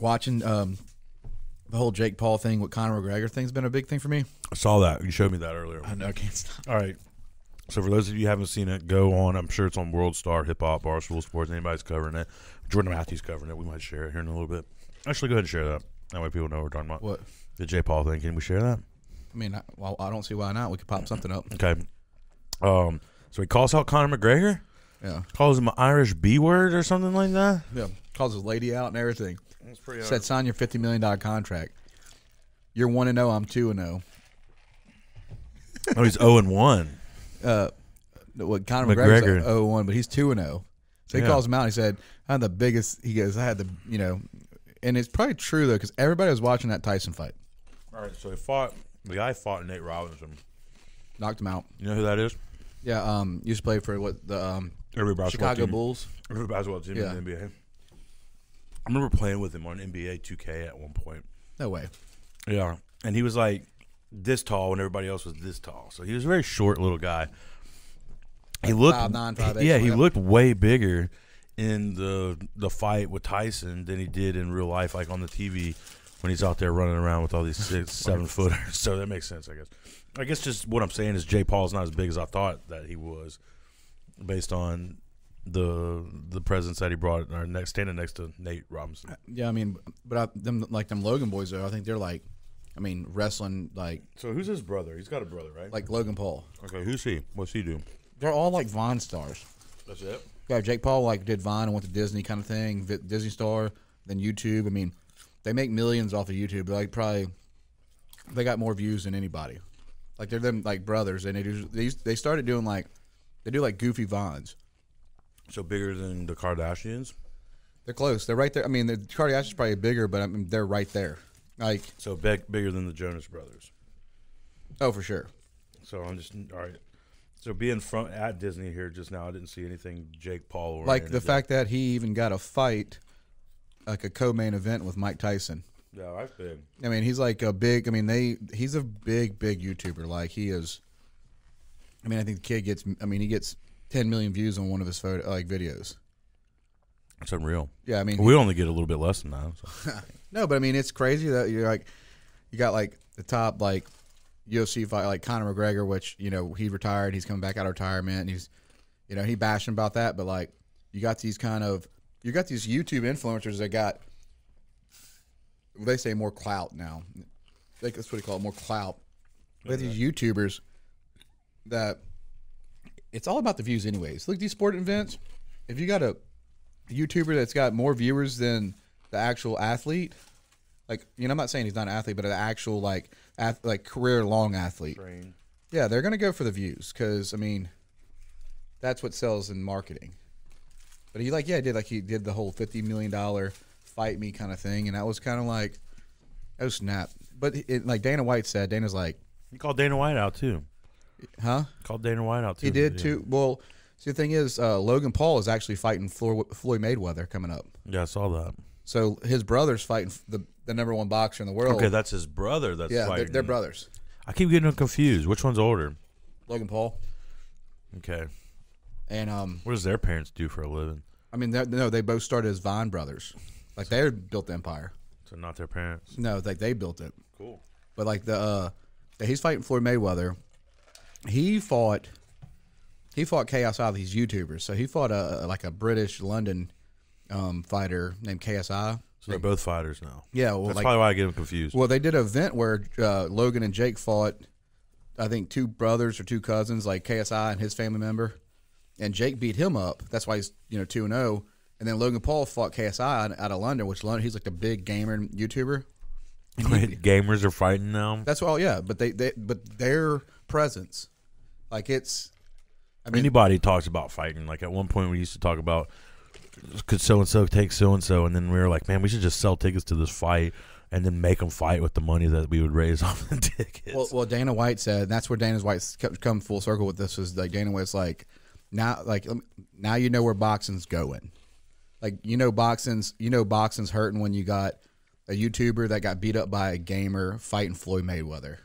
watching the whole Jake Paul thing with Conor McGregor thing's been a big thing for me. I saw that. You showed me that earlier. I know, I can't stop. All right. So for those of you who haven't seen it, go on. I'm sure it's on World Star, Hip Hop, Barstool Sports. Anybody's covering it. Jordan Matthews covering it. We might share it here in a little bit. Actually, go ahead and share that. That way people know what we're talking about. What? The Jake Paul thing. Can we share that? I mean, I don't see why not. We could pop something up. Okay. So he calls out Conor McGregor? Yeah. Calls him an Irish B word or something like that? Yeah. Calls his lady out and everything. That's pretty Said, sign your $50 million contract. You're 1-0. I'm 2-0. Oh, he's 0-1. What Conor McGregor's 0-1, but he's 2-0. So he calls him out. And he said, "I had the biggest." He goes, "I had the and it's probably true though because everybody was watching that Tyson fight. All right, so the guy fought Nate Robinson. Knocked him out. You know who that is? Yeah, used to play for the Chicago Bulls. Every basketball team in the NBA. I remember playing with him on NBA 2K at one point. No way. Yeah, and he was like this tall when everybody else was this tall. So he was a very short little guy. He looked 5'9", 5'8". Yeah, he looked way bigger in the fight with Tyson than he did in real life, like on the TV when he's out there running around with all these 6, 7 footers. So that makes sense, I guess. I guess just what I'm saying is Jay Paul's not as big as I thought that he was, based on the presence that he brought, or standing next to Nate Robinson. Yeah, I mean, but them Logan boys though, I think they're like, I mean, wrestling like. So who's his brother? He's got a brother, right? Like Logan Paul. Okay, who's he? What's he do? They're all like Vine stars. That's it. Yeah, Jake Paul like did Vine and went to Disney kind of thing, Disney Star, then YouTube. I mean, they make millions off of YouTube. They're like they got more views than anybody. Like they're them like brothers, and they started doing they do like goofy Vines. So bigger than the Kardashians? They're close. They're right there. I mean, the Kardashians probably bigger, but I mean they're right there. Like so bigger than the Jonas Brothers. Oh, for sure. So I'm just all right. So being at Disney here just now, I didn't see anything Jake Paul or like the fact that he even got a fight, like a co-main event with Mike Tyson. Yeah, that's big. I mean, he's like a big. I mean, he's a big YouTuber. Like he is. I mean, I think the kid gets. I mean, he gets 10 million views on one of his videos. That's unreal. Yeah, I mean, we only get a little bit less than that. So. No, but I mean, it's crazy that you're like, you got like the top UFC fight like Conor McGregor, which he retired, he's coming back out of retirement, and he's he bashing about that, but like you got these YouTube influencers that got they say more clout now. That's what they call it, more clout. With these YouTubers that it's all about the views anyways. Look at these sporting events. If you got a YouTuber that's got more viewers than the actual athlete, I'm not saying he's not an athlete, but an actual career long athlete. Train. Yeah, they're gonna go for the views because I mean, that's what sells in marketing. But he did the whole $50 million fight me kind of thing, and that was kind of like, oh snap! But like Dana White said, Dana's like, he called Dana White out too. Huh? Called Dana White out too. He did too. Well, see, the thing is, Logan Paul is actually fighting Floyd Mayweather coming up. Yeah, I saw that. So his brother's fighting the number one boxer in the world. Okay, that's his brother. That's fighting. They're brothers. I keep getting them confused. Which one's older? Logan Paul. Okay. And what does their parents do for a living? I mean, they both started as Vine brothers. Like they built the empire. So not their parents. No, like they built it. Cool. But like he's fighting Floyd Mayweather. He fought KSI, these YouTubers. So he fought a British London fighter named KSI. So they're both fighters now. Yeah, well, that's probably why I get them confused. Well, they did an event where Logan and Jake fought, I think, two brothers or two cousins, like KSI and his family member, and Jake beat him up. That's why he's 2-0. And then Logan Paul fought KSI out of London, which he's like the big gamer and YouTuber. Gamers are fighting now. That's all, yeah. But but their presence, like it's. I mean, anybody talks about fighting. Like at one point, we used to talk about could so and so take so and so, and then we were like, man, we should just sell tickets to this fight and then make them fight with the money that we would raise off the tickets. Well, Dana White said, and that's where Dana White's come full circle with this. Is like Dana White's like now you know where boxing's going. Like boxing's hurting when you got a YouTuber that got beat up by a gamer fighting Floyd Mayweather.